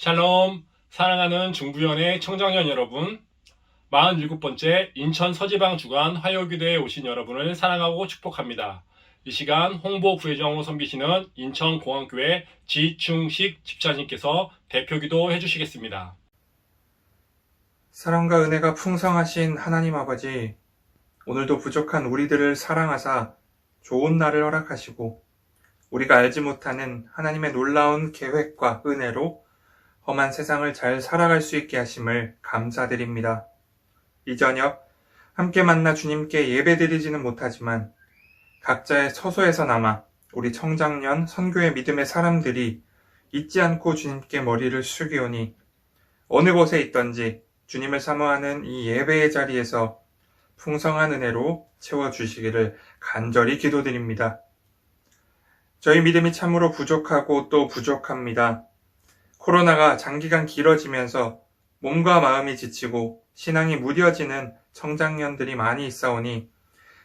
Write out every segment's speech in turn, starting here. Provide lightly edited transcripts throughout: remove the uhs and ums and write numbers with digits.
샬롬, 사랑하는 중부연의 청장년 여러분, 47번째 인천 서지방 주간 화요기도에 오신 여러분을 사랑하고 축복합니다. 이 시간 홍보 부회장으로 섬기시는 인천공항교회 지충식 집사님께서 대표기도 해주시겠습니다. 사랑과 은혜가 풍성하신 하나님 아버지, 오늘도 부족한 우리들을 사랑하사 좋은 날을 허락하시고 우리가 알지 못하는 하나님의 놀라운 계획과 은혜로 험한 세상을 잘 살아갈 수 있게 하심을 감사드립니다. 이 저녁 함께 만나 주님께 예배드리지는 못하지만 각자의 처소에서나마 우리 청장년 선교의 믿음의 사람들이 잊지 않고 주님께 머리를 숙이오니 어느 곳에 있던지 주님을 사모하는 이 예배의 자리에서 풍성한 은혜로 채워주시기를 간절히 기도드립니다. 저희 믿음이 참으로 부족하고 또 부족합니다. 코로나가 장기간 길어지면서 몸과 마음이 지치고 신앙이 무뎌지는 청장년들이 많이 있사오니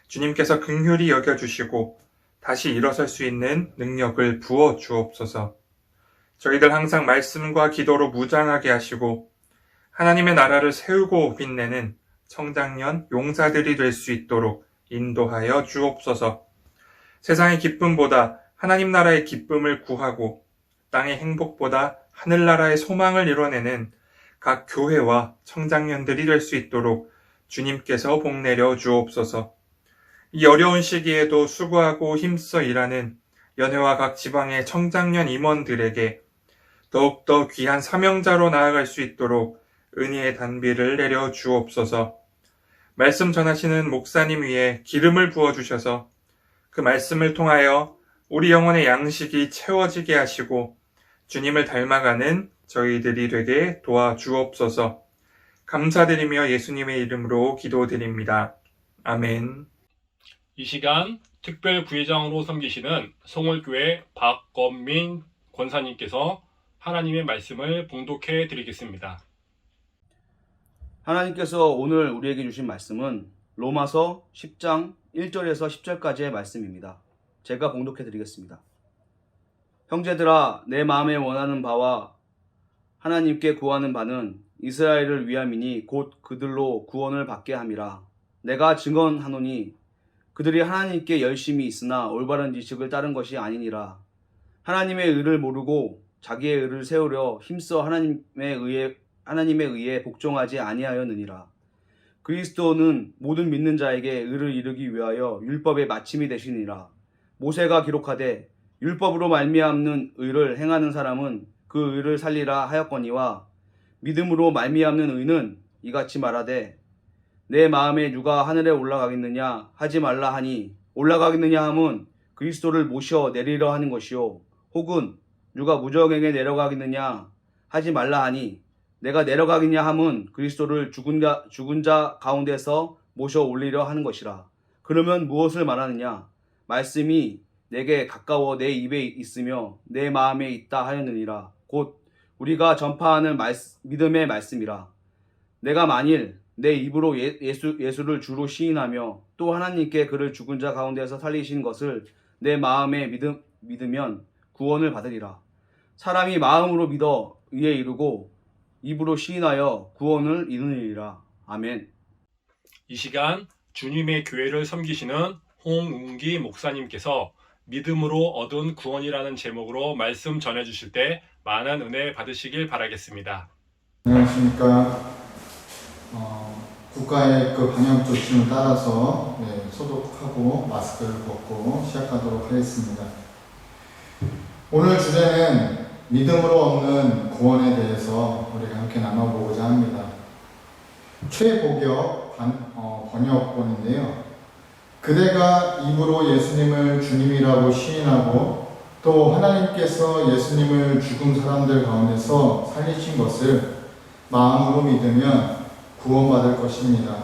주님께서 긍휼히 여겨주시고 다시 일어설 수 있는 능력을 부어 주옵소서. 저희들 항상 말씀과 기도로 무장하게 하시고 하나님의 나라를 세우고 빛내는 청장년 용사들이 될 수 있도록 인도하여 주옵소서. 세상의 기쁨보다 하나님 나라의 기쁨을 구하고 땅의 행복보다 하늘나라의 소망을 이뤄내는 각 교회와 청장년들이 될 수 있도록 주님께서 복내려 주옵소서. 이 어려운 시기에도 수고하고 힘써 일하는 연회와 각 지방의 청장년 임원들에게 더욱더 귀한 사명자로 나아갈 수 있도록 은혜의 단비를 내려 주옵소서. 말씀 전하시는 목사님 위에 기름을 부어주셔서 그 말씀을 통하여 우리 영혼의 양식이 채워지게 하시고 주님을 닮아가는 저희들이 되게 도와주옵소서. 감사드리며 예수님의 이름으로 기도드립니다. 아멘. 이 시간 특별 부회장으로 섬기시는 송월교회 박건민 권사님께서 하나님의 말씀을 봉독해 드리겠습니다. 하나님께서 오늘 우리에게 주신 말씀은 로마서 10장 1절에서 10절까지의 말씀입니다. 제가 봉독해 드리겠습니다. 형제들아, 내 마음에 원하는 바와 하나님께 구하는 바는 이스라엘을 위함이니 곧 그들로 구원을 받게 함이라. 내가 증언하노니 그들이 하나님께 열심히 있으나 올바른 지식을 따른 것이 아니니라. 하나님의 의를 모르고 자기의 의를 세우려 힘써 하나님에 의해 복종하지 아니하였느니라. 그리스도는 모든 믿는 자에게 의를 이루기 위하여 율법의 마침이 되시니라. 모세가 기록하되 율법으로 말미암는 의를 행하는 사람은 그 의를 살리라 하였거니와 믿음으로 말미암는 의는 이같이 말하되 내 마음에 누가 하늘에 올라가겠느냐 하지 말라 하니 올라가겠느냐 함은 그리스도를 모셔 내리려 하는 것이요 혹은 누가 무저갱에 내려가겠느냐 하지 말라 하니 내가 내려가겠냐 함은 그리스도를 죽은 자 가운데서 모셔 올리려 하는 것이라. 그러면 무엇을 말하느냐? 말씀이 내게 가까워 내 입에 있으며 내 마음에 있다 하였느니라. 곧 우리가 전파하는 믿음의 말씀이라. 내가 만일 내 입으로 예수를 주로 시인하며 또 하나님께 그를 죽은 자 가운데서 살리신 것을 내 마음에 믿으면 구원을 받으리라. 사람이 마음으로 믿어 의에 이르고 입으로 시인하여 구원을 이루리라. 아멘. 이 시간 주님의 교회를 섬기시는 홍웅기 목사님께서 믿음으로 얻은 구원이라는 제목으로 말씀 전해주실 때 많은 은혜 받으시길 바라겠습니다. 안녕하십니까. 국가의 그 방역 조치를 따라서 소독하고 마스크를 벗고 시작하도록 하겠습니다. 오늘 주제는 믿음으로 얻는 구원에 대해서 우리가 함께 나눠보고자 합니다. 최복역 번역본인데요. 그대가 입으로 예수님을 주님이라고 시인하고 또 하나님께서 예수님을 죽은 사람들 가운데서 살리신 것을 마음으로 믿으면 구원받을 것입니다.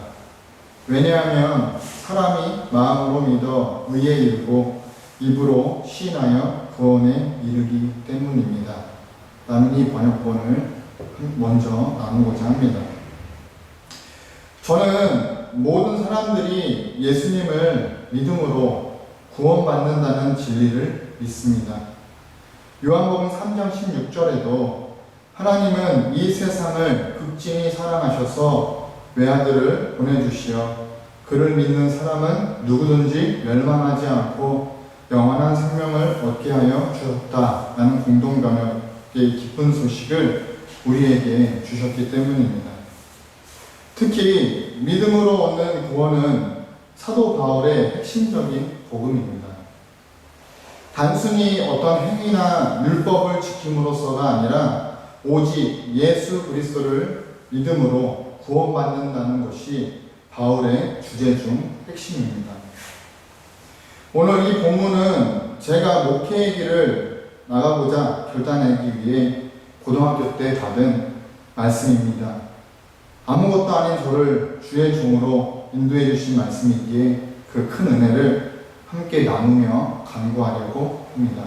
왜냐하면 사람이 마음으로 믿어 의에 이르고 입으로 시인하여 구원에 이르기 때문입니다. 나는 이 번역본을 먼저 나누고자 합니다. 저는 모든 사람들이 예수님을 믿음으로 구원받는다는 진리를 믿습니다. 요한복음 3장 16절에도 하나님은 이 세상을 극진히 사랑하셔서 외아들을 보내주시어 그를 믿는 사람은 누구든지 멸망하지 않고 영원한 생명을 얻게 하여 주셨다라는 공동번역의 기쁜 소식을 우리에게 주셨기 때문입니다. 특히 믿음으로 얻는 구원은 사도 바울의 핵심적인 복음입니다. 단순히 어떤 행위나 율법을 지킴으로써가 아니라 오직 예수 그리스도를 믿음으로 구원받는다는 것이 바울의 주제 중 핵심입니다. 오늘 이 본문은 제가 목회의 길을 나가고자 결단하기 위해 고등학교 때 받은 말씀입니다. 아무것도 아닌 저를 주의 종으로 인도해 주신 말씀이기에 그 큰 은혜를 함께 나누며 간구하려고 합니다.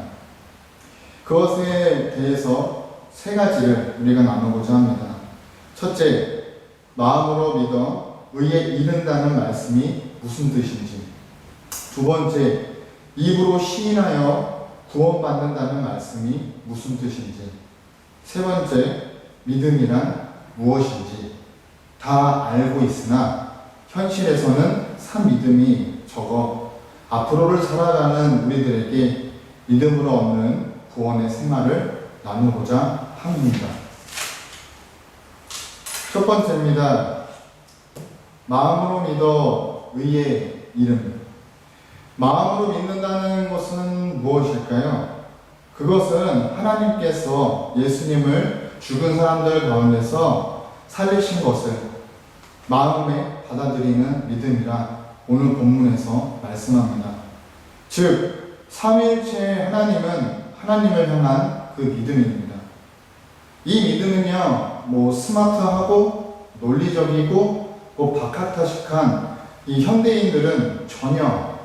그것에 대해서 세 가지를 우리가 나누고자 합니다. 첫째, 마음으로 믿어 의에 이른다는 말씀이 무슨 뜻인지. 두 번째, 입으로 시인하여 구원받는다는 말씀이 무슨 뜻인지. 세 번째, 믿음이란 무엇인지. 다 알고 있으나 현실에서는 산 믿음이 적어 앞으로를 살아가는 우리들에게 믿음으로 얻는 구원의 생활을 나누고자 합니다. 첫 번째입니다. 마음으로 믿어 의에 이름. 마음으로 믿는다는 것은 무엇일까요? 그것은 하나님께서 예수님을 죽은 사람들 가운데서 살리신 것을 마음에 받아들이는 믿음이라 오늘 본문에서 말씀합니다. 즉, 삼위일체 하나님은 하나님을 향한 그 믿음입니다. 이 믿음은요, 스마트하고 논리적이고 박학다식한 이 현대인들은 전혀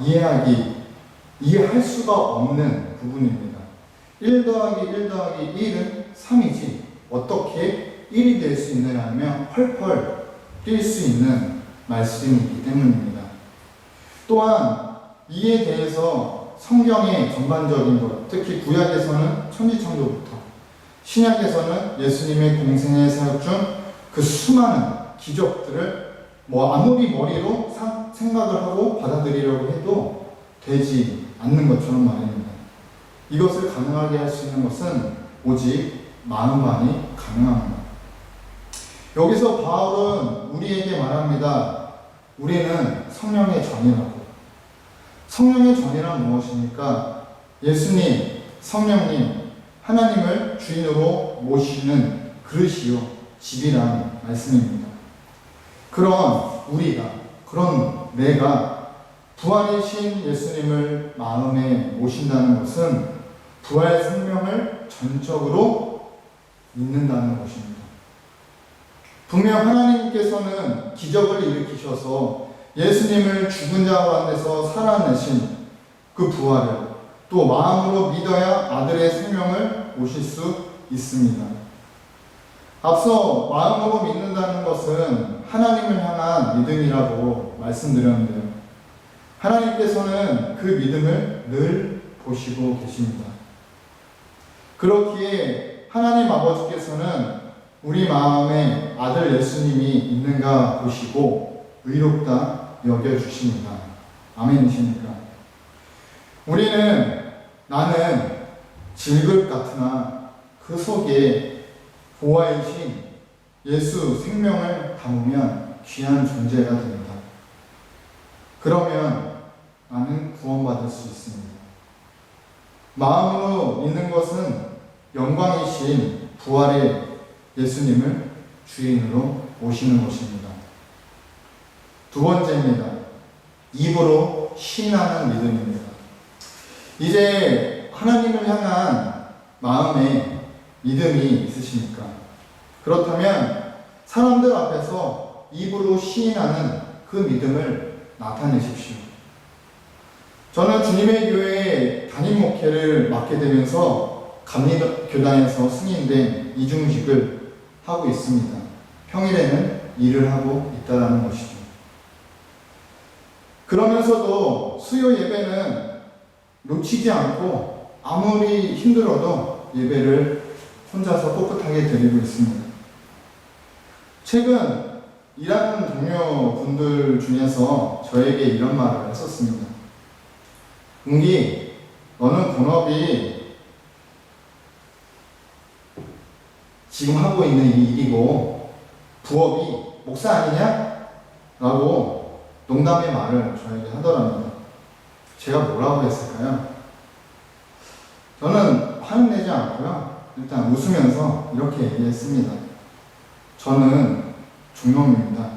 이해할 수가 없는 부분입니다. 1 더하기 1 더하기 1은 3이지 어떻게 1이 될 수 있느냐면 펄펄 뛸 수 있는 말씀이기 때문입니다. 또한 이에 대해서 성경의 전반적인 것, 특히 구약에서는 천지창조부터 신약에서는 예수님의 공생의 사역 중 그 수많은 기적들을 아무리 머리로 생각을 하고 받아들이려고 해도 되지 않는 것처럼 말입니다. 이것을 가능하게 할 수 있는 것은 오직 마음만이 가능합니다. 여기서 바울은 우리에게 말합니다. 우리는 성령의 전이라고. 성령의 전이란 무엇입니까? 예수님, 성령님, 하나님을 주인으로 모시는 그릇이요, 집이란 말씀입니다. 그런 우리가, 그런 내가 부활이신 예수님을 마음에 모신다는 것은 부활 생명을 전적으로 믿는다는 것입니다. 분명 하나님께서는 기적을 일으키셔서 예수님을 죽은 자 가운데서 살아내신 그 부활을 또 마음으로 믿어야 아들의 생명을 모실 수 있습니다. 앞서 마음으로 믿는다는 것은 하나님을 향한 믿음이라고 말씀드렸는데요. 하나님께서는 그 믿음을 늘 보시고 계십니다. 그렇기에 하나님 아버지께서는 우리 마음에 아들 예수님이 있는가 보시고 의롭다 여겨주십니다. 아멘이십니까? 나는 질극 같으나 그 속에 보아이신 예수 생명을 담으면 귀한 존재가 됩니다. 그러면 나는 구원받을 수 있습니다. 마음으로 믿는 것은 영광이신 부활의 예수님을 주인으로 모시는 것입니다. 두 번째입니다. 입으로 시인하는 믿음입니다. 이제 하나님을 향한 마음에 믿음이 있으십니까? 그렇다면 사람들 앞에서 입으로 시인하는 그 믿음을 나타내십시오. 저는 주님의 교회에 담임 목회를 맡게 되면서 감리교단에서 승인된 이중직을 하고 있습니다. 평일에는 일을 하고 있다는 것이죠. 그러면서도 수요 예배는 놓치지 않고 아무리 힘들어도 예배를 혼자서 꿋꿋하게 드리고 있습니다. 최근 일하는 동료분들 중에서 저에게 이런 말을 했었습니다. 웅기, 너는 본업이 지금 하고 있는 이 일이고 부업이 목사 아니냐? 라고 농담의 말을 저에게 하더랍니다. 제가 뭐라고 했을까요? 저는 화내지 않고요. 일단 웃으면서 이렇게 얘기했습니다. 저는 종놈입니다.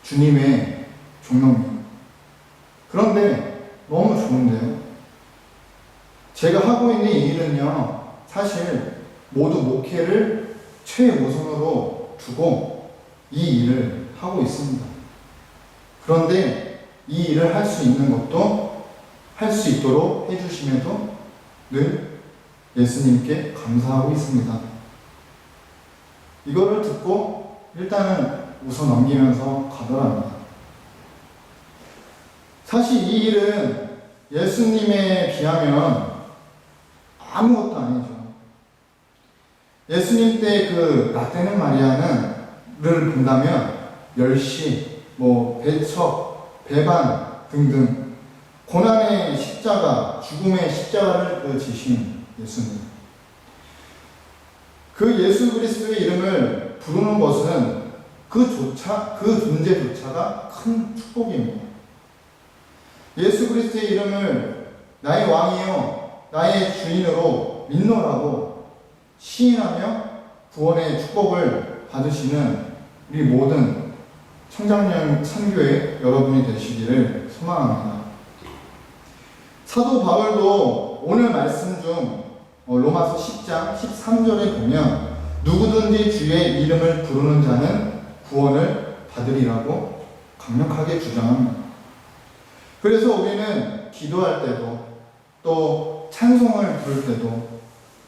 주님의 종놈이에요. 그런데 너무 좋은데요. 제가 하고 있는 이 일은요, 사실 모두 목회를 최우선으로 두고 이 일을 하고 있습니다. 그런데 이 일을 할 수 있는 것도 할 수 있도록 해주심에도 늘 예수님께 감사하고 있습니다. 이거를 듣고 일단은 웃어 넘기면서 가더랍니다. 사실 이 일은 예수님에 비하면 아무것도 아니죠. 예수님 때 그 라떼는 마리아를 본다면 멸시, 배척, 배반 등등 고난의 십자가, 죽음의 십자가를 지신 예수님. 그 예수 그리스도의 이름을 부르는 것은 그 존재조차가 큰 축복입니다. 예수 그리스도의 이름을 나의 왕이요, 나의 주인으로 믿노라고 시인하며 구원의 축복을 받으시는 우리 모든 청장년 선교회 여러분이 되시기를 소망합니다. 사도 바울도 오늘 말씀 중 로마서 10장 13절에 보면 누구든지 주의 이름을 부르는 자는 구원을 받으리라고 강력하게 주장합니다. 그래서 우리는 기도할 때도 또 찬송을 부를 때도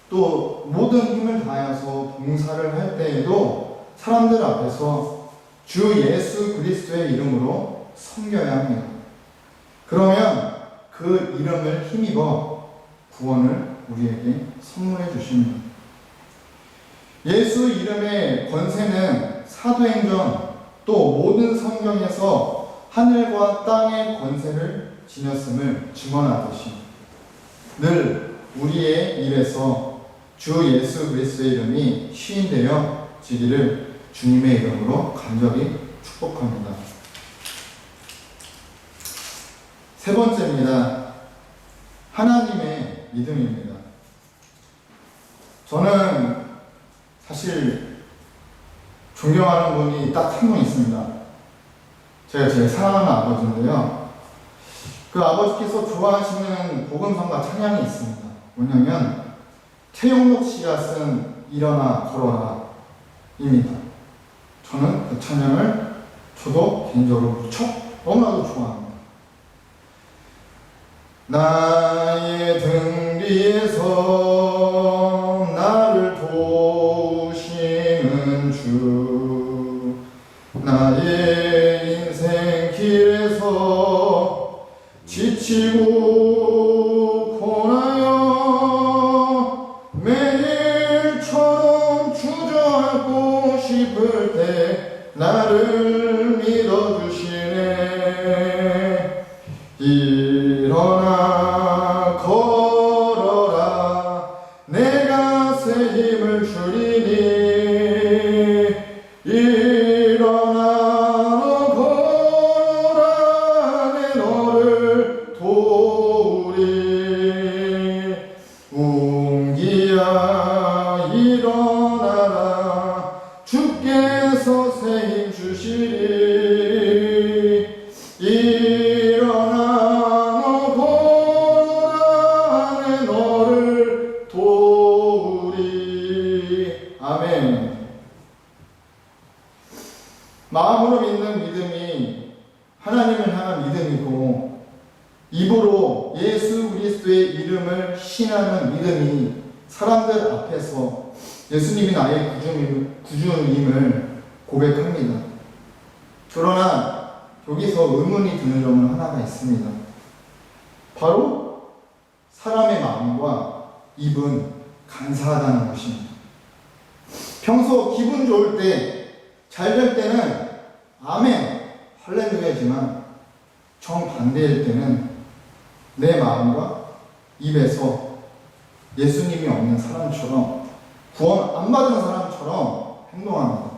또 모든 힘을 다하여서 봉사를 할 때에도 사람들 앞에서 주 예수 그리스도의 이름으로 섬겨야 합니다. 그러면 그 이름을 힘입어 구원을 우리에게 선물해 주십니다. 예수 이름의 권세는 사도행전 또 모든 성경에서 하늘과 땅의 권세를 지녔음을 증언하듯이 늘 우리의 입에서 주 예수 그리스도의 이름이 시인되어 지기를 주님의 이름으로 간절히 축복합니다. 세 번째입니다. 하나님의 믿음입니다. 저는 사실 존경하는 분이 딱 한 분 있습니다. 제가 제일 사랑하는 아버지인데요. 그 아버지께서 좋아하시는 복음성가 찬양이 있습니다. 뭐냐면 최용록 씨가 쓴 일어나 걸어라 입니다. 저는 그 찬양을 저도 개인적으로 무척 너무나도 좋아합니다. 나의 등 뒤에서 나를 도우시는 주, 나의 인생 길에서 지치고 고나여 매일처럼 주저앉고 싶을 때 나를 믿어주시네. 일어나 걸어라 내가 새 힘을 주리니. 일어나 걸어라 내 너를 도우리. 웅기야 일어나라 주께서 새 힘 주시리. 일어나 너 걸어라 내 너를 도우리. 아멘. 마음으로 믿는 믿음이 하나님을 향한 믿음이고 입으로 예수 그리스도의 이름을 신하는 믿음이 사람들 앞에서 예수님이 나의 구주님을 고백합니다. 그러나 여기서 의문이 드는 점은 하나가 있습니다. 바로 사람의 마음과 입은 감사하다는 것입니다. 평소 기분 좋을 때, 잘 될 때는 아멘, 할렐루야지만 정반대일 때는 내 마음과 입에서 예수님이 없는 사람처럼, 구원 안 받은 사람처럼 행동합니다.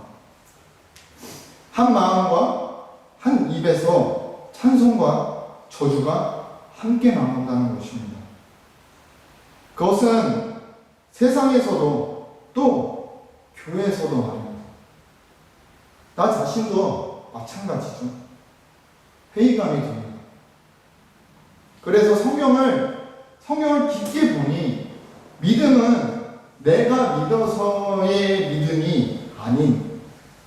한 마음과 한 입에서 찬송과 저주가 함께 나온다는 것입니다. 그것은 세상에서도 또 교회에서도 말입니다. 나 자신도 마찬가지죠. 회의감이 듭니다. 그래서 성경을 깊게 보니 믿음은 내가 믿어서의 믿음이 아닌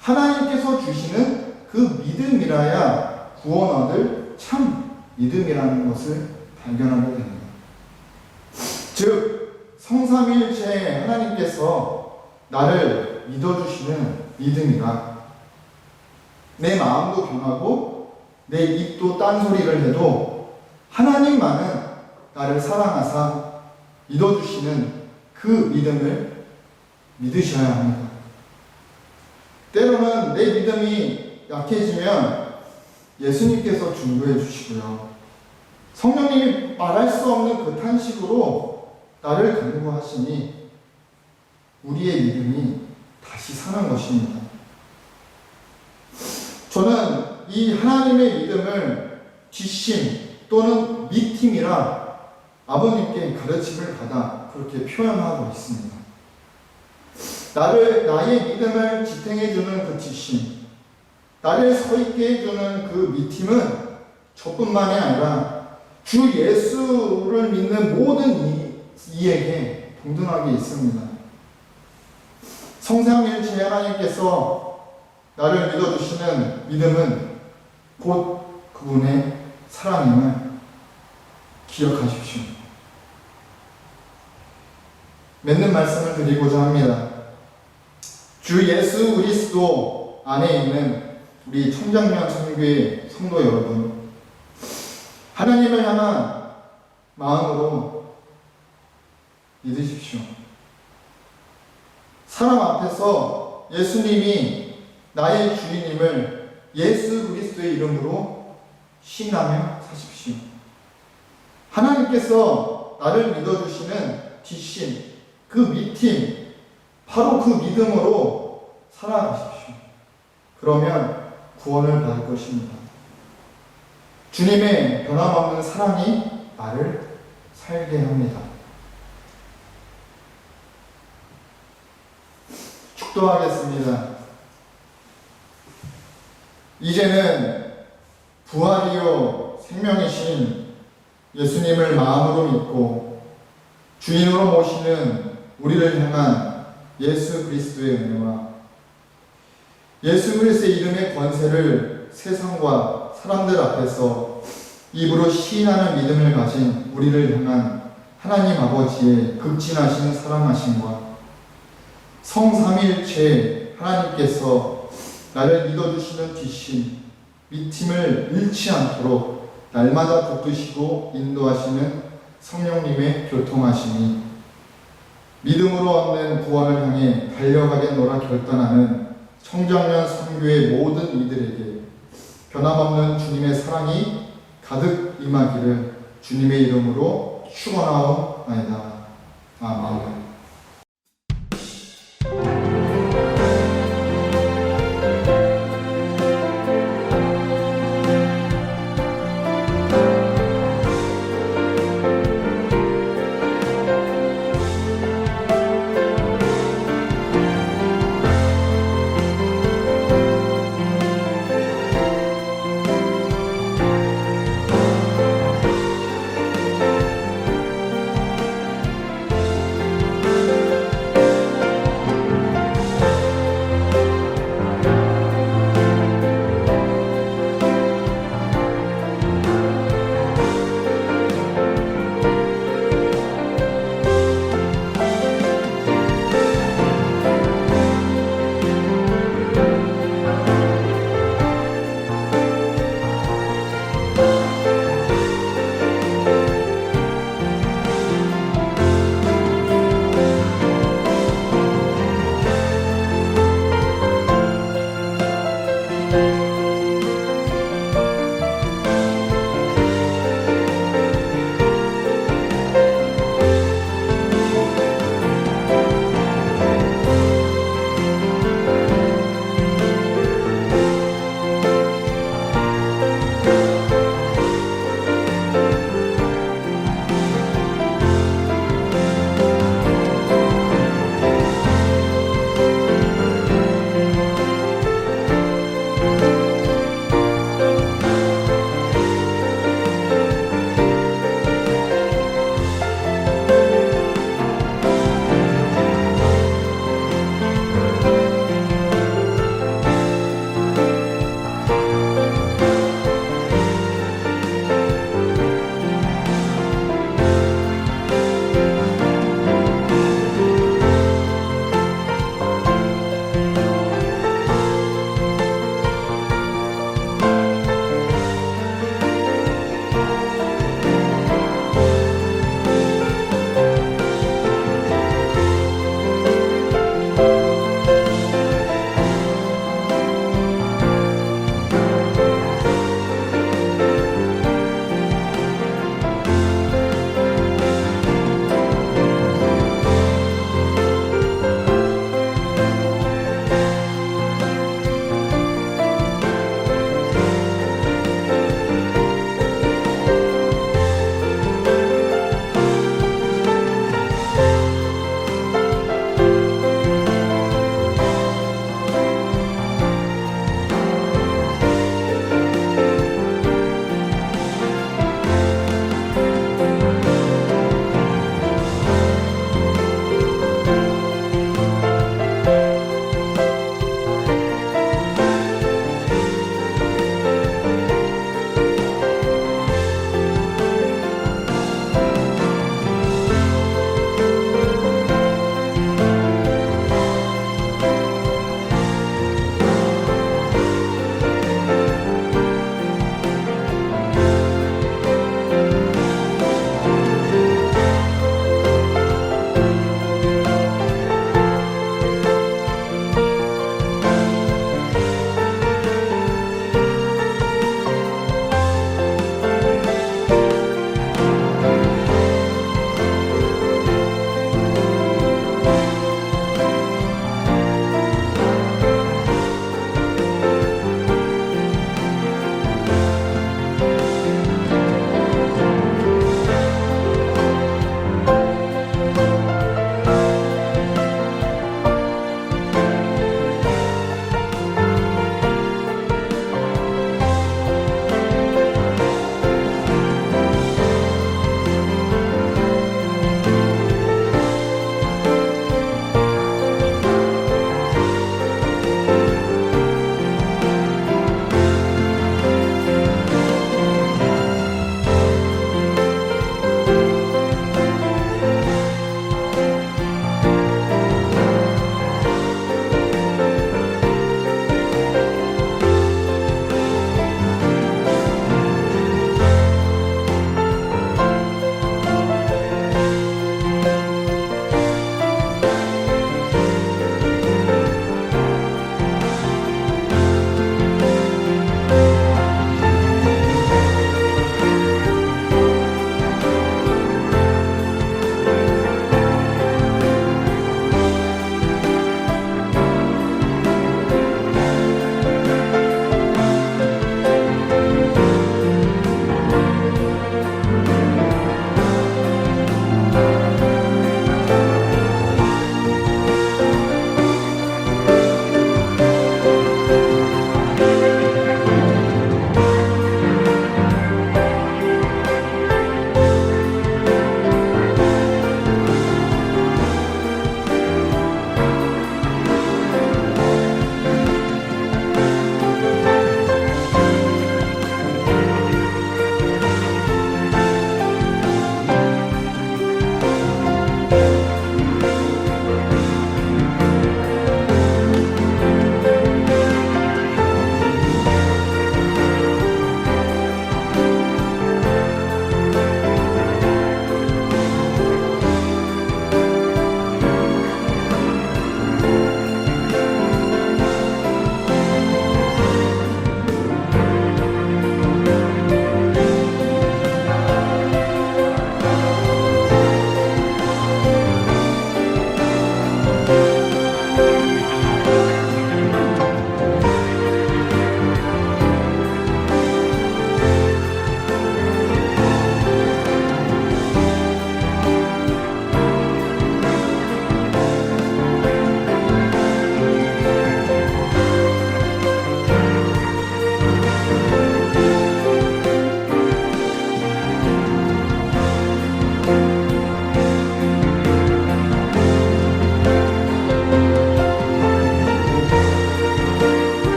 하나님께서 주시는 그 믿음이라야 구원 얻을 참 믿음이라는 것을 발견하게 됩니다. 즉 성삼위일체 하나님께서 나를 믿어주시는 믿음이라 내 마음도 변하고 내 입도 딴소리를 해도 하나님만은 나를 사랑하사 믿어주시는 그 믿음을 믿으셔야 합니다. 때로는 내 믿음이 약해지면 예수님께서 중보해 주시고요. 성령님이 말할 수 없는 그 탄식으로 나를 간구하시니 우리의 믿음이 다시 사는 것입니다. 저는 이 하나님의 믿음을 뒷심 또는 밑힘이라 아버님께 가르침을 받아 그렇게 표현하고 있습니다. 나의 믿음을 지탱해주는 그 뒷심, 나를 서있게 해주는 그 밑힘은 저뿐만이 아니라 주 예수를 믿는 모든 이에게 동등하게 있습니다. 성삼위일체 하나님께서 나를 믿어주시는 믿음은 곧 그분의 사랑임을 기억하십시오. 맺는 말씀을 드리고자 합니다. 주 예수 그리스도 안에 있는 우리 청장면 선교회 성도 여러분, 하나님을 향한 마음으로 믿으십시오. 사람 앞에서 예수님이 나의 주인임을 예수 그리스도의 이름으로 시인하며 사십시오. 하나님께서 나를 믿어주시는 뒷심, 그 밑임, 바로 그 믿음으로 살아가십시오. 그러면 구원을 받을 것입니다. 주님의 변함없는 사랑이 나를 살게 합니다. 축도하겠습니다. 이제는 부활이요 생명이신 예수님을 마음으로 믿고 주인으로 모시는 우리를 향한 예수 그리스도의 은혜와 예수 그리스도의 이름의 권세를 세상과 사람들 앞에서 입으로 시인하는 믿음을 가진 우리를 향한 하나님 아버지의 극진하신 사랑하심과 성삼위일체 하나님께서 나를 믿어주시는 뒷심, 밑힘을 잃지 않도록 날마다 붙드시고 인도하시는 성령님의 교통하심이 믿음으로 얻는 구원을 향해 달려가겠노라 결단하는 청정년 선교의 모든 이들에게 변함없는 주님의 사랑이 가득 임하기를 주님의 이름으로 축원하옵나이다. 아멘.